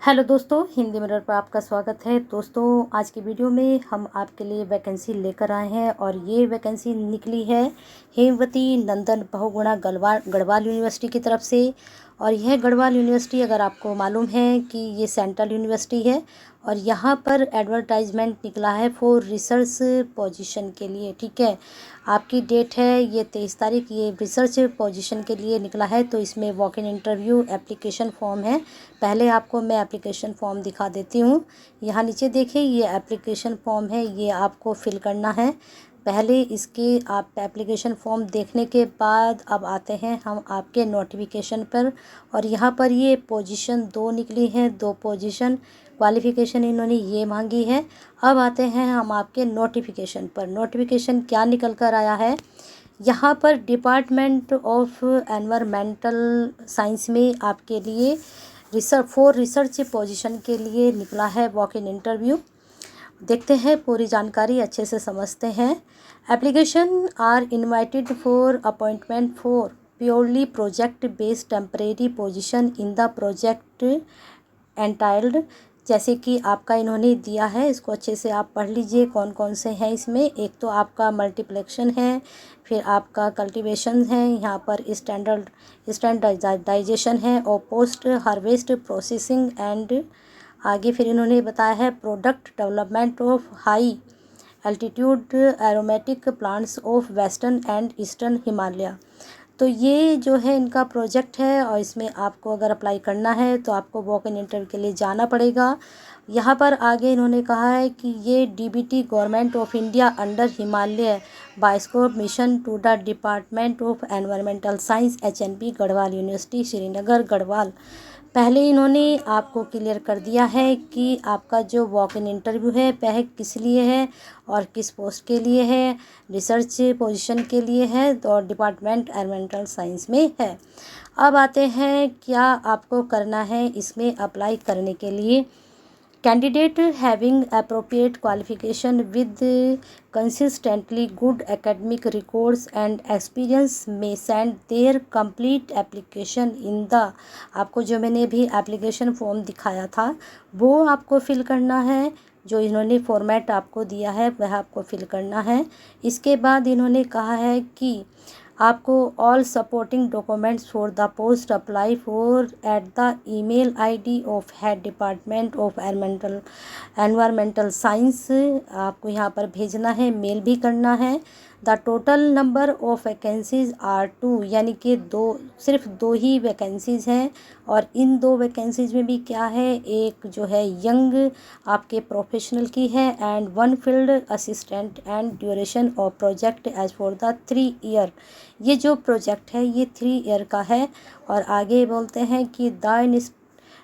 Hello दोस्तों, Hindi mirror पर आपका स्वागत है। दोस्तों, आज की वीडियो में हम आपके लिए वैकेंसी लेकर आए हैं और ये वैकेंसी निकली है हेमवती नंदन बहुगुणा गढ़वाल यूनिवर्सिटी की तरफ से। और यह गढ़वाल यूनिवर्सिटी, अगर आपको मालूम है कि ये सेंट्रल यूनिवर्सिटी है और यहाँ पर एडवर्टाइजमेंट निकला है फॉर रिसर्च पोजीशन के लिए। ठीक है, आपकी डेट है ये 23 तारीख, ये रिसर्च पोजीशन के लिए निकला है। तो इसमें walk in interview application form है। पहले आपको मैं एप्लीकेशन फॉर्म दिखा देती हूँ। यहाँ नीचे देखिए, ये एप्लीकेशन फॉर्म है, ये आपको फिल करना है। पहले इसके आप एप्लीकेशन फॉर्म देखने के बाद अब आते हैं हम आपके नोटिफिकेशन पर। और यहाँ पर ये पोजीशन 2 निकली है, 2 पोजीशन, क्वालिफ़िकेशन इन्होंने ये मांगी है। अब आते हैं हम आपके नोटिफिकेशन पर। नोटिफिकेशन क्या निकल कर आया है, यहाँ पर डिपार्टमेंट ऑफ एनवायरमेंटल साइंस में आपके लिए रिसर्च पोजीशन के लिए निकला है वॉक इन इंटरव्यू। देखते हैं, पूरी जानकारी अच्छे से समझते हैं। Application are invited for appointment for purely project based temporary position in the project entitled. जैसे कि आपका इन्होंने दिया है, इसको अच्छे से आप पढ़ लीजिए कौन कौन से हैं इसमें। एक तो आपका मल्टीप्लेक्शन है, फिर आपका कल्टीवेशन है, यहाँ पर स्टैंडर्डाइजेशन है और पोस्ट हार्वेस्ट प्रोसेसिंग एंड आगे फिर इन्होंने बताया है product development of high altitude aromatic plants of western and eastern Himalaya. तो ये जो है इनका प्रोजेक्ट है और इसमें आपको अगर अप्लाई करना है तो आपको वॉक इन इंटरव्यू के लिए जाना पड़ेगा। यहाँ पर आगे इन्होंने कहा है कि ये DBT government of India under Himalaya bioscope mission to the department of environmental science HNP Garhwal university Srinagar Garhwal. पहले इन्होंने आपको क्लियर कर दिया है कि आपका जो वॉक इन इंटरव्यू है वह किस लिए है और किस पोस्ट के लिए है। रिसर्च पोजीशन के लिए है और डिपार्टमेंट एनवायरमेंटल साइंस में है। अब आते हैं क्या आपको करना है इसमें अप्लाई करने के लिए। Candidate having appropriate qualification with consistently good academic records and experience may send their complete application in the, आपको जो मैंने भी एप्लीकेशन फॉर्म दिखाया था वो आपको फिल करना है। जो इन्होंने फॉर्मेट आपको दिया है वह आपको फिल करना है। इसके बाद इन्होंने कहा है कि आपको all supporting documents for the post apply for at the email ID of head department of environmental science आपको यहाँ पर भेजना है, मेल भी करना है। The total number of vacancies are 2, यानी कि सिर्फ 2 ही वैकेंसीज़ हैं। और इन 2 वैकेंसीज़ में भी क्या है, एक जो है यंग आपके प्रोफेशनल की है and 1 field assistant and duration of project as for the 3 year. ये जो प्रोजेक्ट है ये 3 ईयर का है। और आगे बोलते हैं कि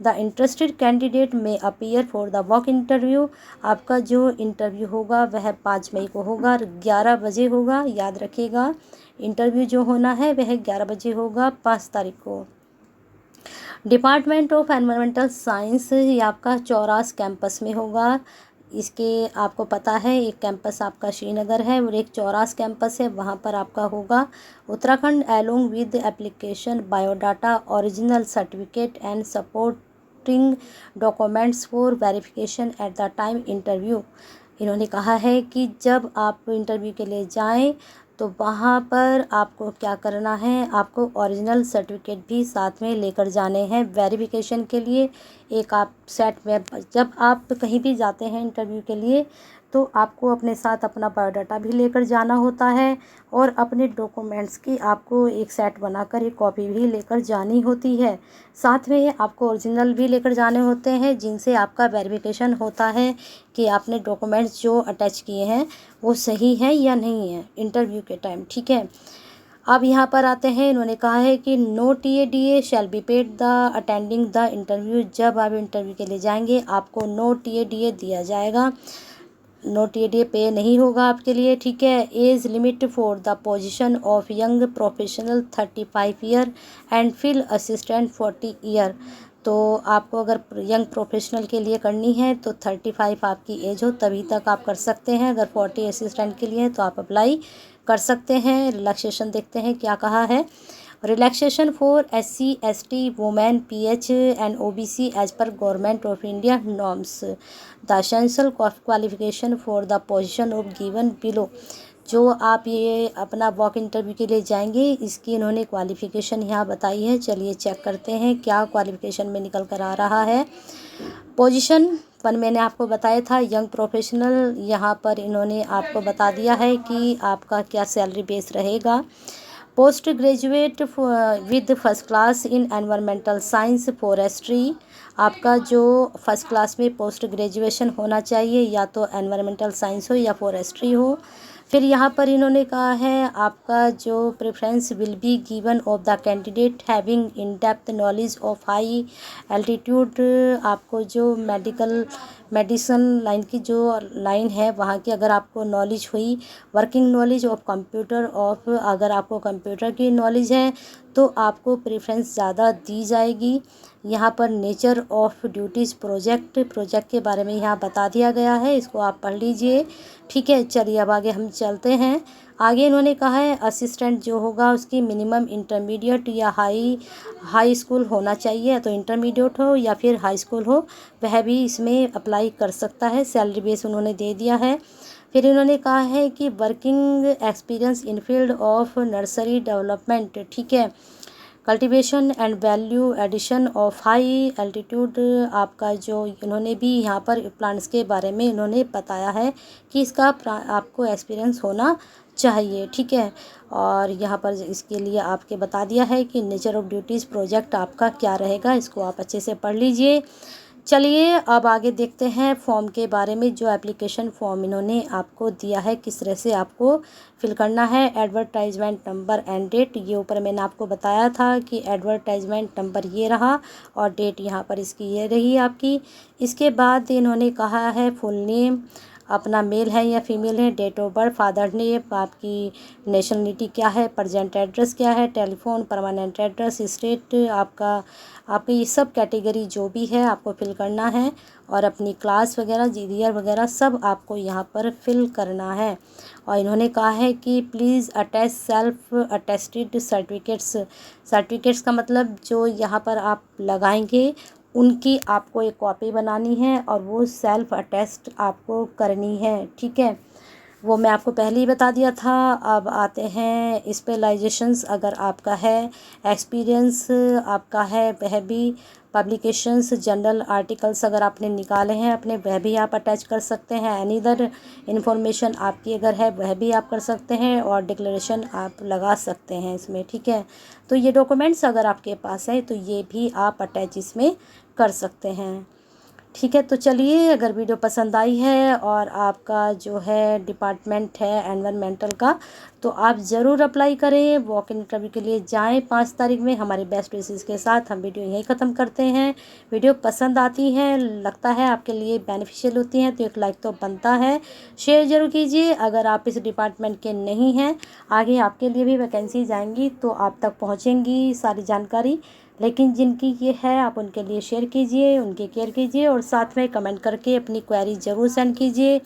द इंटरेस्टेड कैंडिडेट में appear for the walk interview. आपका जो इंटरव्यू होगा वह 5 मई को होगा, 11 बजे होगा, याद रखिएगा। इंटरव्यू जो होना है वह 11 बजे होगा 5 तारीख को। डिपार्टमेंट ऑफ एनवायरमेंटल साइंस ये आपका चौरास कैंपस में होगा। इसके आपको पता है एक कैंपस आपका श्रीनगर है और एक चौरास कैंपस है, वहाँ पर आपका होगा। Uttarakhand along with application biodata original certificate and supporting documents for verification at the time interview. इन्होंने कहा है कि जब आप इंटरव्यू के लिए जाएं तो वहाँ पर आपको क्या करना है, आपको ओरिजिनल सर्टिफिकेट भी साथ में लेकर जाने हैं वेरिफिकेशन के लिए। एक आप सेट में जब आप कहीं भी जाते हैं इंटरव्यू के लिए तो आपको अपने साथ अपना बायोडाटा भी लेकर जाना होता है और अपने डॉक्यूमेंट्स की आपको एक सेट बनाकर एक कॉपी भी लेकर जानी होती है। साथ में आपको ओरिजिनल भी लेकर जाने होते हैं जिनसे आपका वेरिफिकेशन होता है कि आपने डॉक्यूमेंट्स जो अटैच किए हैं वो सही हैं या नहीं है इंटरव्यू के टाइम। ठीक है, अब यहाँ पर आते हैं, इन्होंने कहा है कि no TADA shall be paid the attending the interview. जब आप इंटरव्यू के लिए जाएंगे आपको नो TADA दिया जाएगा, नो TADA पे नहीं होगा आपके लिए। ठीक है, age limit for the position of young professional 35 year and field assistant 40 year. तो आपको अगर यंग प्रोफेशनल के लिए करनी है तो 35 आपकी एज हो तभी तक आप कर सकते हैं। अगर 40 असिस्टेंट के लिए तो आप अप्लाई कर सकते हैं। रिलैक्सेशन देखते हैं क्या कहा है। Relaxation for SC ST women PH and OBC as per government of India norms the essential qualification for the position of given below. जो आप ये अपना वॉक इंटरव्यू के लिए जाएंगे इसकी इन्होंने क्वालिफ़िकेशन यहाँ बताई है। चलिए चेक करते हैं क्या क्वालिफ़िकेशन में निकल कर आ रहा है। पोजीशन 1 मैंने आपको बताया था यंग प्रोफेशनल, यहाँ पर इन्होंने आपको बता दिया है कि आपका क्या सैलरी बेस रहेगा। Post graduate with first class in environmental science forestry, आपका जो फर्स्ट क्लास में पोस्ट ग्रेजुएशन होना चाहिए, या तो एनवायरमेंटल साइंस हो या फॉरेस्ट्री हो। फिर यहाँ पर इन्होंने कहा है आपका जो preference will be given of the candidate having in depth knowledge of high altitude, आपको जो मेडिसन लाइन की जो लाइन है वहाँ की अगर आपको नॉलेज हुई, working knowledge of computer of, अगर आपको कंप्यूटर की नॉलेज है तो आपको प्रेफरेंस ज़्यादा दी जाएगी। यहाँ पर नेचर ऑफ ड्यूटीज़ प्रोजेक्ट के बारे में यहाँ बता दिया गया है, इसको आप पढ़ लीजिए। ठीक है, चलिए अब आगे हम चलते हैं। आगे इन्होंने कहा है असिस्टेंट जो होगा उसकी मिनिमम इंटरमीडिएट या हाई स्कूल होना चाहिए, तो इंटरमीडिएट हो या फिर हाई स्कूल हो, वह भी इसमें अप्लाई कर सकता है। सैलरी बेस उन्होंने दे दिया है। फिर इन्होंने कहा है कि working experience in field of nursery development, ठीक है, cultivation and value addition of high altitude, आपका जो इन्होंने भी यहाँ पर प्लांट्स के बारे में इन्होंने बताया है कि इसका आपको एक्सपीरियंस होना चाहिए। ठीक है, और यहाँ पर इसके लिए आपके बता दिया है कि नेचर ऑफ ड्यूटीज़ प्रोजेक्ट आपका क्या रहेगा, इसको आप अच्छे से पढ़ लीजिए। चलिए अब आगे देखते हैं फॉर्म के बारे में। जो एप्लीकेशन फॉर्म इन्होंने आपको दिया है किस तरह से आपको फिल करना है। एडवर्टाइजमेंट नंबर एंड डेट, ये ऊपर मैंने आपको बताया था कि एडवर्टाइजमेंट नंबर ये रहा और डेट यहाँ पर इसकी ये रही आपकी। इसके बाद इन्होंने कहा है फुल नेम, अपना मेल है या फीमेल है, date of birth, father name, आपकी नेशनलिटी क्या है, प्रेजेंट एड्रेस क्या है, टेलीफोन, परमानेंट एड्रेस, स्टेट, आपकी ये सब कैटेगरी जो भी है आपको फिल करना है, और अपनी क्लास वगैरह ईयर वगैरह सब आपको यहाँ पर फिल करना है। और इन्होंने कहा है कि please attach self attested certificates का मतलब जो यहाँ पर आप लगाएंगे उनकी आपको एक कॉपी बनानी है और वो सेल्फ अटेस्ट आपको करनी है। ठीक है, वो मैं आपको पहले ही बता दिया था। अब आते हैं स्पेशलाइजेशंस, अगर आपका है एक्सपीरियंस आपका है वह भी, पब्लिकेशंस जनरल आर्टिकल्स अगर आपने निकाले हैं अपने वह भी आप अटैच कर सकते हैं। एनी अदर इन्फॉर्मेशन आपकी अगर है वह भी आप कर सकते हैं, और डिक्लेरेशन आप लगा सकते हैं इसमें। ठीक है, तो ये डॉक्यूमेंट्स अगर आपके पास है तो ये भी आप अटैच इसमें कर सकते हैं। ठीक है, तो चलिए अगर वीडियो पसंद आई है और आपका जो है डिपार्टमेंट है एनवायरमेंटल का, तो आप ज़रूर अप्लाई करें, वॉक इन इंटरव्यू के लिए जाएं 5 तारीख में। हमारे बेस्ट विशेज़ के साथ हम वीडियो यहीं ख़त्म करते हैं। वीडियो पसंद आती हैं, लगता है आपके लिए बेनिफिशियल होती हैं तो एक लाइक तो बनता है, शेयर ज़रूर कीजिए। अगर आप इस डिपार्टमेंट के नहीं हैं, आगे आपके लिए भी वैकेंसीज आएंगी तो आप तक पहुँचेंगी सारी जानकारी, लेकिन जिनकी ये है आप उनके लिए शेयर कीजिए, उनकी केयर कीजिए, और साथ में कमेंट करके अपनी क्वेरी ज़रूर सेंड कीजिए।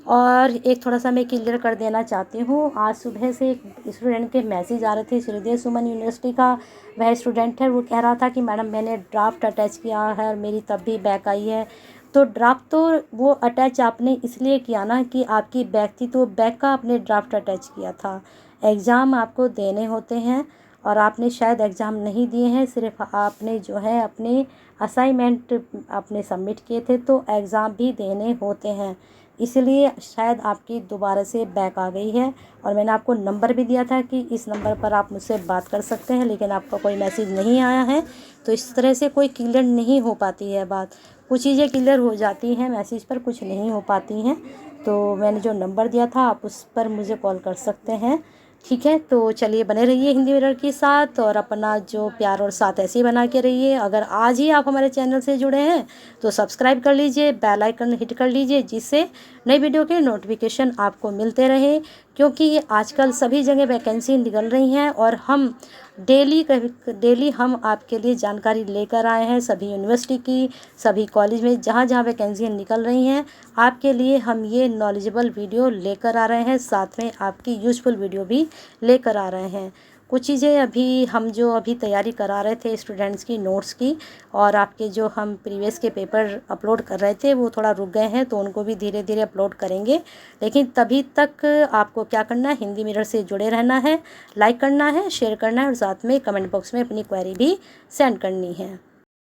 और एक थोड़ा सा मैं क्लियर कर देना चाहती हूँ, आज सुबह से एक स्टूडेंट के मैसेज आ रहे थे, श्रीदेव सुमन यूनिवर्सिटी का वह स्टूडेंट है, वो कह रहा था कि मैडम मैंने ड्राफ्ट अटैच किया है और मेरी तब भी बैक आई है। तो ड्राफ्ट तो वो अटैच आपने इसलिए किया ना कि आपकी बैक थी, तो बैक का आपने ड्राफ्ट अटैच किया था। एग्ज़ाम आपको देने होते हैं और आपने शायद एग्ज़ाम नहीं दिए हैं, सिर्फ आपने जो है अपने असाइनमेंट आपने सबमिट किए थे, तो एग्ज़ाम भी देने होते हैं, इसलिए शायद आपकी दोबारा से बैक आ गई है। और मैंने आपको नंबर भी दिया था कि इस नंबर पर आप मुझसे बात कर सकते हैं, लेकिन आपका कोई मैसेज नहीं आया है, तो इस तरह से कोई क्लियर नहीं हो पाती है बात। कुछ चीज़ें क्लियर हो जाती हैं मैसेज पर, कुछ नहीं हो पाती हैं। तो मैंने जो नंबर दिया था आप उस पर मुझे कॉल कर सकते हैं। ठीक है, तो चलिए बने रहिए हिंदी मिरर के साथ, और अपना जो प्यार और साथ ऐसे ही बना के रहिए। अगर आज ही आप हमारे चैनल से जुड़े हैं तो सब्सक्राइब कर लीजिए, बेल आइकन हिट कर लीजिए, जिससे नई वीडियो के नोटिफिकेशन आपको मिलते रहे, क्योंकि आजकल सभी जगह वैकेंसी निकल रही हैं और हम डेली हम आपके लिए जानकारी लेकर आए हैं सभी यूनिवर्सिटी की, सभी कॉलेज में जहाँ जहाँ वैकेंसी निकल रही हैं आपके लिए हम ये नॉलेजेबल वीडियो लेकर आ रहे हैं, साथ में आपकी यूज़फुल वीडियो भी लेकर आ रहे हैं। कुछ चीज़ें अभी हम जो अभी तैयारी करा रहे थे स्टूडेंट्स की नोट्स की, और आपके जो हम प्रीवियस के पेपर अपलोड कर रहे थे वो थोड़ा रुक गए हैं, तो उनको भी धीरे धीरे अपलोड करेंगे। लेकिन तभी तक आपको क्या करना है, हिंदी मिरर से जुड़े रहना है, लाइक करना है, शेयर करना है और साथ में कमेंट बॉक्स में अपनी क्वेरी भी सेंड करनी है।